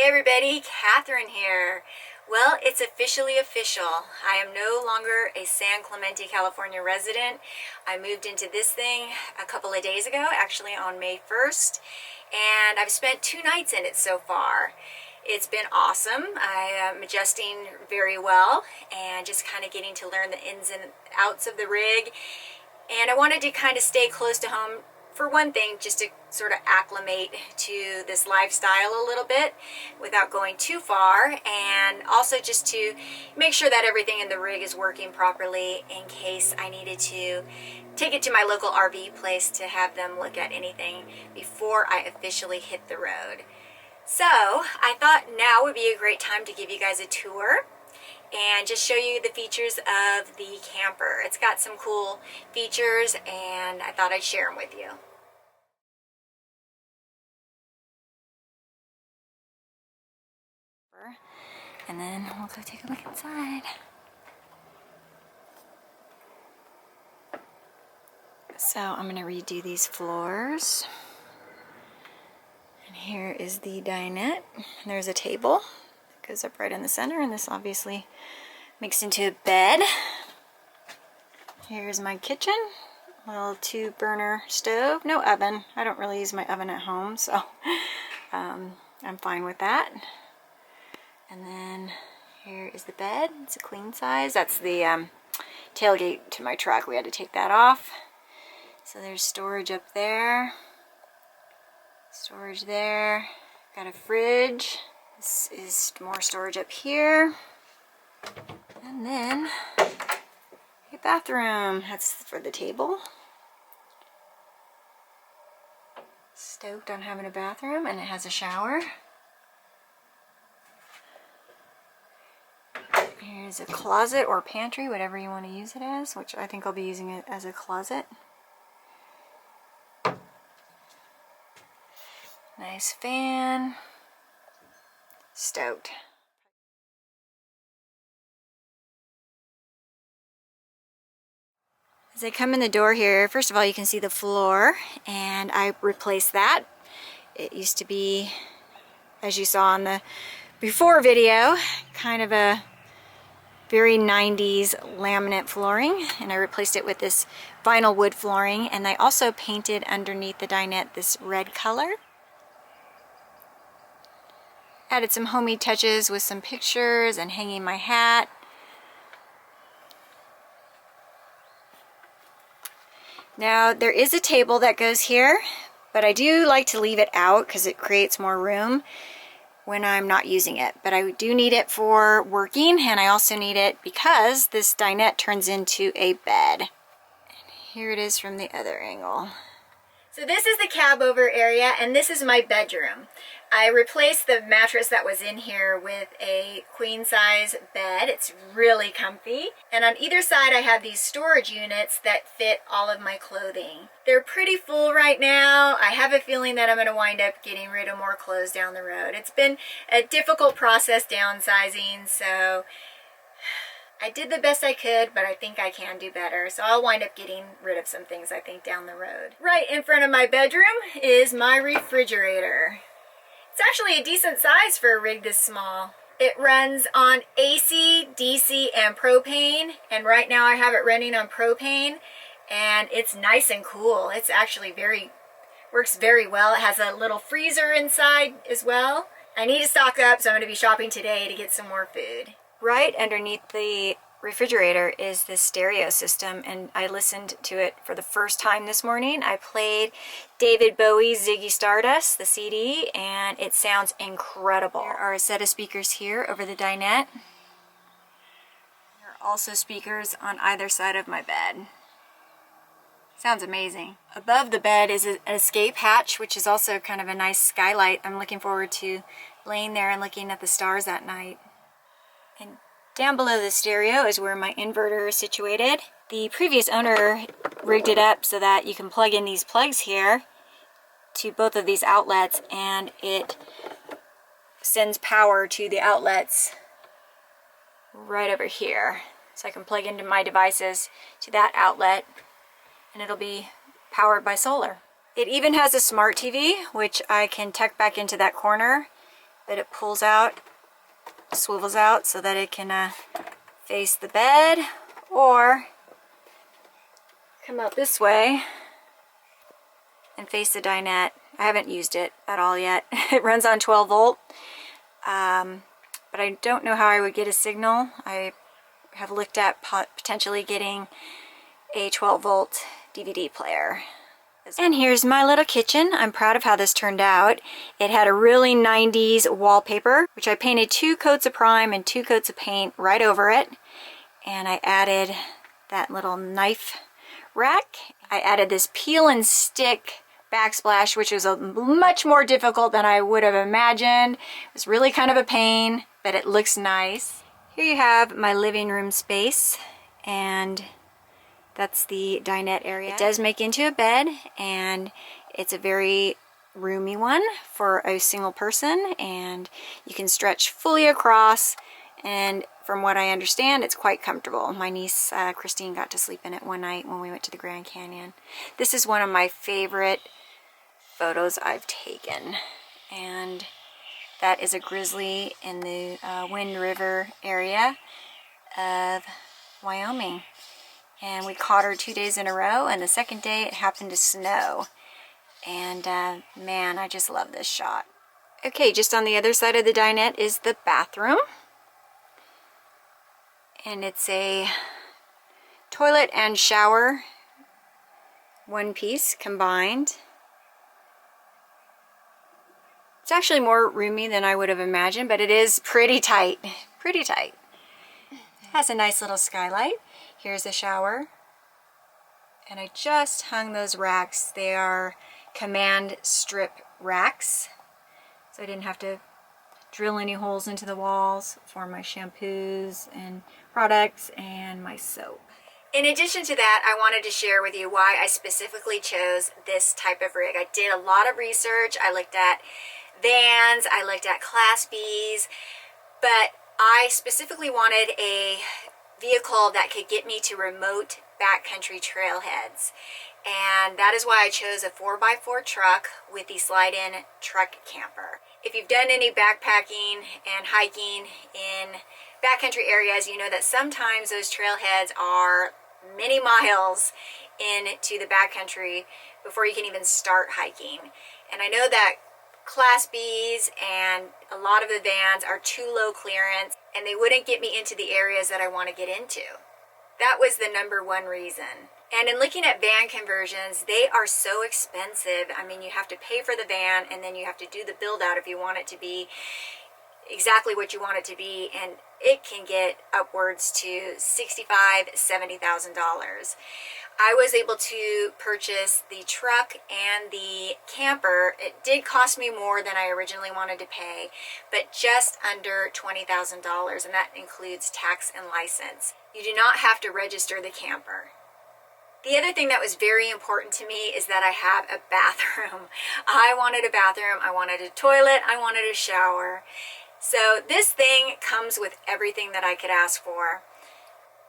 everybody, Catherine here. Well, it's officially official. I am no longer a San Clemente, California resident. I moved into this thing a couple of days ago, actually on May 1st, and I've spent 2 nights in it so far. It's been awesome. I am adjusting very well and just kind of getting to learn the ins and outs of the rig. And I wanted to kind of stay close to home for one thing, just to sort of acclimate to this lifestyle a little bit without going too far, and also just to make sure that everything in the rig is working properly in case I needed to take it to my local RV place to have them look at anything before I officially hit the road. So I thought now would be a great time to give you guys a tour and just show you the features of the camper. It's got some cool features and I thought I'd share them with you. And then we'll go take a look inside. So I'm going to redo these floors. And here is the dinette. There's a table that goes up right in the center, and this obviously makes into a bed. Here's my kitchen. Little 2-burner stove. No oven. I don't really use my oven at home, so I'm fine with that. And then here is the bed. It's a queen size. That's the tailgate to my truck. We had to take that off. So there's storage up there. Storage there. Got a fridge. This is more storage up here. And then a bathroom. That's for the table. Stoked on having a bathroom, and it has a shower. Here's a closet or pantry, whatever you want to use it as, which I think I'll be using it as a closet. Nice fan. Stoked. As I come in the door here, first of all, you can see the floor, and I replaced that. It used to be, as you saw in the before video, kind of a very 90s laminate flooring, and I replaced it with this vinyl wood flooring, and I also painted underneath the dinette this red color. Added some homemade touches with some pictures and hanging my hat. Now there is a table that goes here, but I do like to leave it out because it creates more room when I'm not using it. But I do need it for working, and I also need it because this dinette turns into a bed. And here it is from the other angle. So this is the cab over area, and this is my bedroom. I replaced the mattress that was in here with a queen size bed. It's really comfy. And on either side I have these storage units that fit all of my clothing. They're pretty full right now. I have a feeling that I'm going to wind up getting rid of more clothes down the road. It's been a difficult process downsizing, so I did the best I could, but I think I can do better. So I'll wind up getting rid of some things, I think, down the road. Right in front of my bedroom is my refrigerator. It's actually a decent size for a rig this small. It runs on AC, DC, and propane, and right now I have it running on propane, and it's nice and cool. It's actually works very well. It has a little freezer inside as well. I need to stock up, so I'm going to be shopping today to get some more food. Right underneath the refrigerator is this stereo system, and I listened to it for the first time this morning. I played David Bowie's Ziggy Stardust, the CD, and it sounds incredible. There are a set of speakers here over the dinette. There are also speakers on either side of my bed. Sounds amazing. Above the bed is an escape hatch, which is also kind of a nice skylight. I'm looking forward to laying there and looking at the stars at night. And down below the stereo is where my inverter is situated. The previous owner rigged it up so that you can plug in these plugs here to both of these outlets, and it sends power to the outlets right over here. So I can plug into my devices to that outlet, and it'll be powered by solar. It even has a smart TV, which I can tuck back into that corner but it pulls out, swivels out so that it can face the bed, or come out this way and face the dinette. I haven't used it at all yet. It runs on 12 volt, but I don't know how I would get a signal. I have looked at potentially getting a 12 volt DVD player. And here's my little kitchen. I'm proud of how this turned out. It had a really 90s wallpaper, which I painted 2 coats of prime and 2 coats of paint right over it. And I added that little knife rack. I added this peel and stick backsplash, which was much more difficult than I would have imagined. It was really kind of a pain, but it looks nice. Here you have my living room space, and that's the dinette area. It does make into a bed, and it's a very roomy one for a single person, and you can stretch fully across, and from what I understand, it's quite comfortable. My niece Christine got to sleep in it one night when we went to the Grand Canyon. This is one of my favorite photos I've taken, and that is a grizzly in the Wind River area of Wyoming. And we caught her 2 days in a row, and the second day it happened to snow. And man, I just love this shot. Okay, just on the other side of the dinette is the bathroom. And it's a toilet and shower, one piece combined. It's actually more roomy than I would have imagined, but it is pretty tight, pretty tight. It has a nice little skylight. Here's the shower. And I just hung those racks. They are command strip racks, so I didn't have to drill any holes into the walls for my shampoos and products and my soap. In addition to that, I wanted to share with you why I specifically chose this type of rig. I did a lot of research. I looked at vans, I looked at Class Bs, but I specifically wanted a vehicle that could get me to remote backcountry trailheads. And that is why I chose a 4x4 truck with the slide-in truck camper. If you've done any backpacking and hiking in backcountry areas, you know that sometimes those trailheads are many miles into the backcountry before you can even start hiking. And I know that Class Bs and a lot of the vans are too low clearance, and they wouldn't get me into the areas that I want to get into. That was the #1 reason. And in looking at van conversions, they are so expensive. I mean, you have to pay for the van, and then you have to do the build out if you want it to be exactly what you want it to be, and it can get upwards to $65,000, $70,000. I was able to purchase the truck and the camper. It did cost me more than I originally wanted to pay, but just under $20,000, and that includes tax and license. You do not have to register the camper. The other thing that was very important to me is that I have a bathroom. I wanted a bathroom, I wanted a toilet, I wanted a shower. So this thing comes with everything that I could ask for.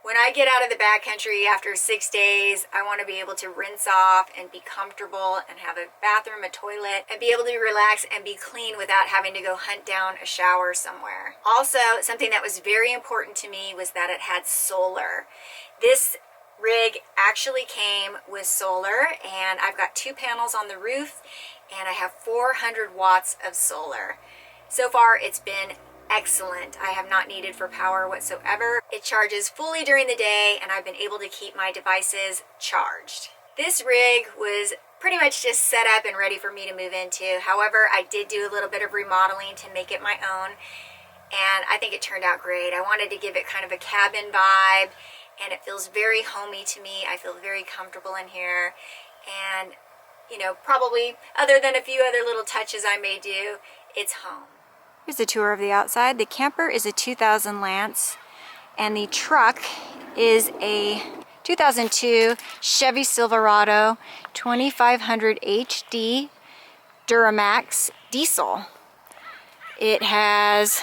When I get out of the backcountry after 6 days, I want to be able to rinse off and be comfortable and have a bathroom, a toilet, and be able to relax and be clean without having to go hunt down a shower somewhere. Also, something that was very important to me was that it had solar. This rig actually came with solar, and I've got 2 panels on the roof, and I have 400 watts of solar. So far, it's been excellent. I have not needed for power whatsoever. It charges fully during the day, and I've been able to keep my devices charged. This rig was pretty much just set up and ready for me to move into. However, I did do a little bit of remodeling to make it my own, and I think it turned out great. I wanted to give it kind of a cabin vibe, and it feels very homey to me. I feel very comfortable in here, and you know, probably other than a few other little touches I may do, it's home. Here's a tour of the outside. The camper is a 2000 Lance, and the truck is a 2002 Chevy Silverado 2500HD Duramax Diesel. It has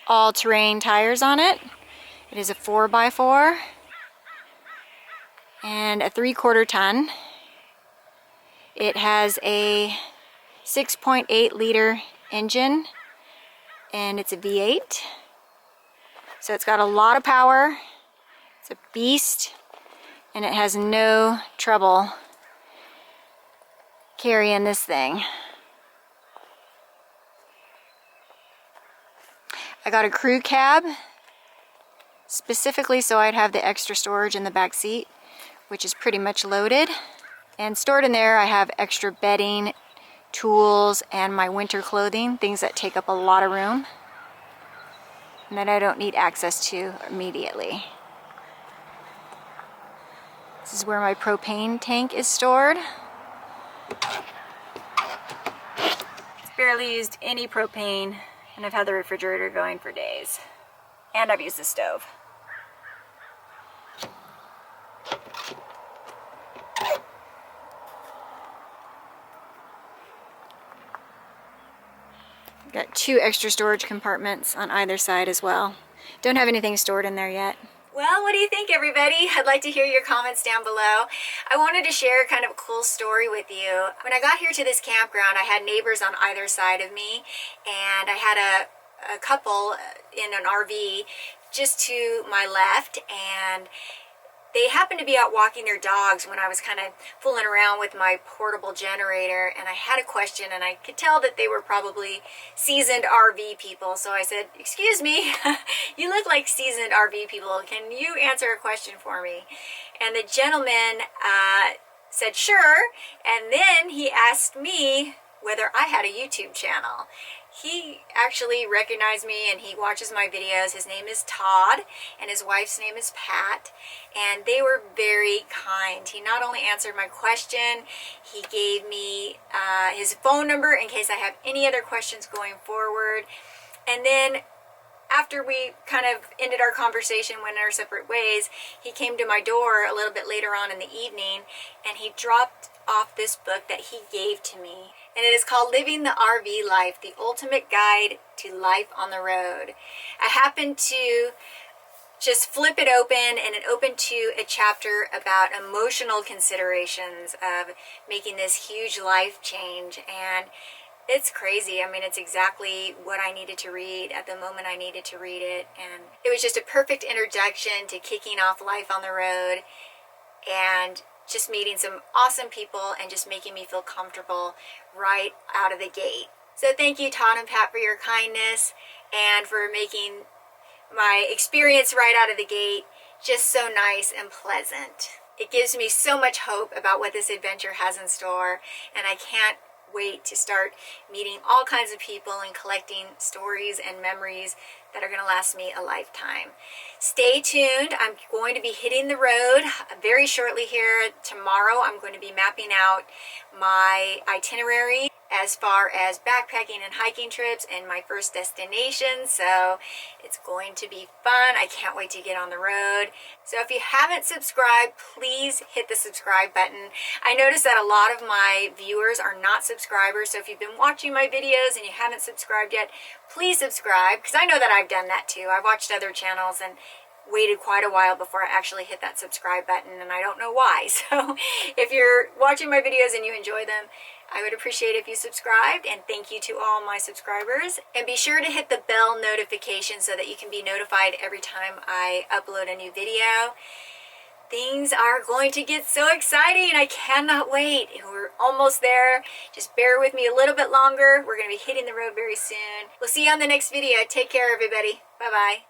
all-terrain tires on it. It is a 4x4 and a 3/4 ton. It has a 6.8 liter engine and it's a V8. So it's got a lot of power. It's a beast, and it has no trouble carrying this thing. I got a crew cab specifically so I'd have the extra storage in the back seat, which is pretty much loaded. And stored in there I have extra bedding, tools, and my winter clothing, things that take up a lot of room and that I don't need access to immediately. This is where my propane tank is stored. It's barely used any propane, and I've had the refrigerator going for days. And I've used the stove. Got 2 extra storage compartments on either side as well. Don't have anything stored in there yet. Well, what do you think, everybody? I'd like to hear your comments down below. I wanted to share kind of a cool story with you. When I got here to this campground, I had neighbors on either side of me, and I had a couple in an RV just to my left, and they happened to be out walking their dogs when I was kind of fooling around with my portable generator, and I had a question, and I could tell that they were probably seasoned RV people. So I said, "Excuse me, you look like seasoned RV people. Can you answer a question for me?" And the gentleman said, "Sure." And then he asked me whether I had a YouTube channel. He actually recognized me and he watches my videos. His name is Todd and his wife's name is Pat, and they were very kind. He not only answered my question, he gave me his phone number in case I have any other questions going forward. And then after we kind of ended our conversation, went our separate ways, he came to my door a little bit later on in the evening, and he dropped off this book that he gave to me. And it is called Living the RV Life, The Ultimate Guide to Life on the Road. I happened to just flip it open, and it opened to a chapter about emotional considerations of making this huge life change. And it's crazy. I mean, it's exactly what I needed to read at the moment I needed to read it. And it was just a perfect introduction to kicking off life on the road and just meeting some awesome people and just making me feel comfortable right out of the gate. So thank you, Todd and Pat, for your kindness and for making my experience right out of the gate just so nice and pleasant. It gives me so much hope about what this adventure has in store, and I can't wait to start meeting all kinds of people and collecting stories and memories that are going to last me a lifetime. Stay tuned. I'm going to be hitting the road very shortly here. Tomorrow I'm going to be mapping out my itinerary as far as backpacking and hiking trips and my first destination. So it's going to be fun. I can't wait to get on the road. So if you haven't subscribed, please hit the subscribe button. I noticed that a lot of my viewers are not subscribers. So if you've been watching my videos and you haven't subscribed yet, please subscribe, because I know that I've done that too. I've watched other channels and waited quite a while before I actually hit that subscribe button, and I don't know why. So if you're watching my videos and you enjoy them, I would appreciate if you subscribed, and thank you to all my subscribers. And be sure to hit the bell notification so that you can be notified every time I upload a new video. Things are going to get so exciting. I cannot wait. We're almost there. Just bear with me a little bit longer. We're going to be hitting the road very soon. We'll see you on the next video. Take care, everybody. Bye-bye.